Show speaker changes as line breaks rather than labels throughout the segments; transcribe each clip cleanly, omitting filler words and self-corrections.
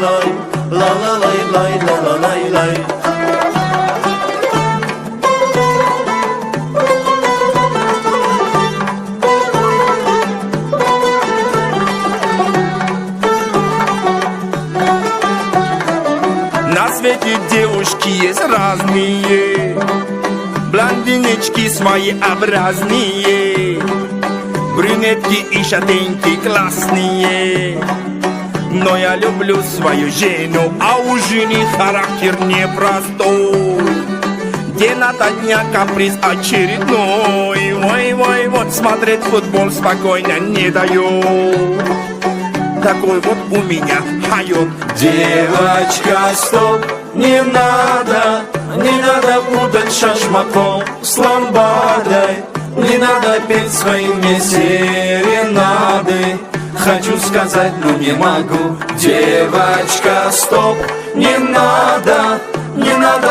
лай, ла-ла-лай, лай, ла-ла-лай, лай.
На свете девушки есть разные, блондиночки своеобразные, брюнетки и шатеньки классные. Но я люблю свою жену, а у жены характер непростой. День ото дня каприз очередной. Ой, вот смотреть футбол спокойно не дает. Такой вот у меня хайот.
Девочка, стоп, не надо путать шашмаком с ламбадой. Не надо петь своими серенады. Хочу сказать, но не могу. Девочка, стоп, не надо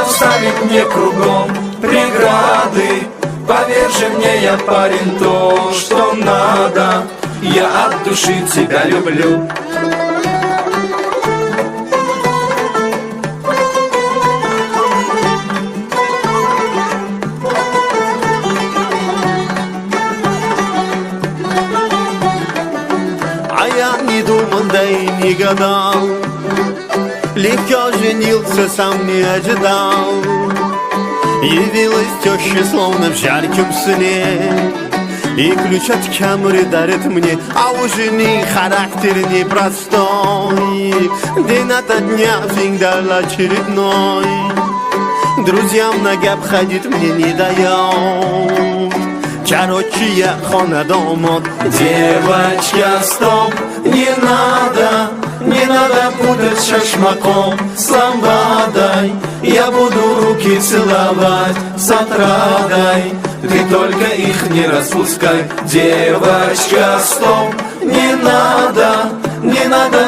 ставить мне кругом преграды. Поверь же мне, я парень, то, что надо. Я от души тебя люблю.
А я не думал, да и не гадал, легко женился, сам не ожидал. Явилась теща, словно в жарком сне, и ключ от камеры дарит мне, а у жены характер непростой. День ото дня всегда очередной. Друзьям ноги обходить мне не дает. Короче, я хонадомот.
Девочка, стоп, не надо путать шашмаком с ламбадой. Я буду руки целовать с отрадой. Ты только их не распускай. Девочка, стоп, не надо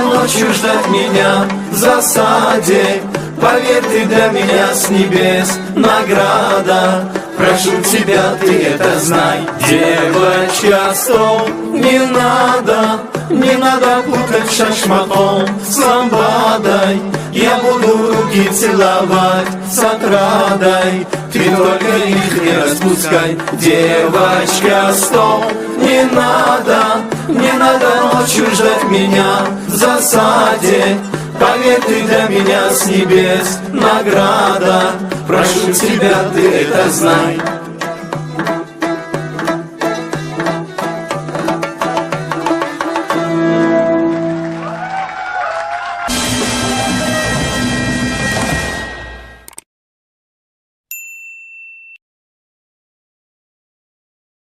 ночью ждать меня в засаде. Поверь, ты для меня с небес награда. Прошу тебя, ты это знай. Девочка, стоп, не надо путать шашмаком с ламбадой. Я буду руки целовать с отрадой. Ты только их не распускай. Девочка, стоп, не надо ночью ждать меня в засаде. Поверь, ты для меня с небес награда. Прошу тебя, ты это знай.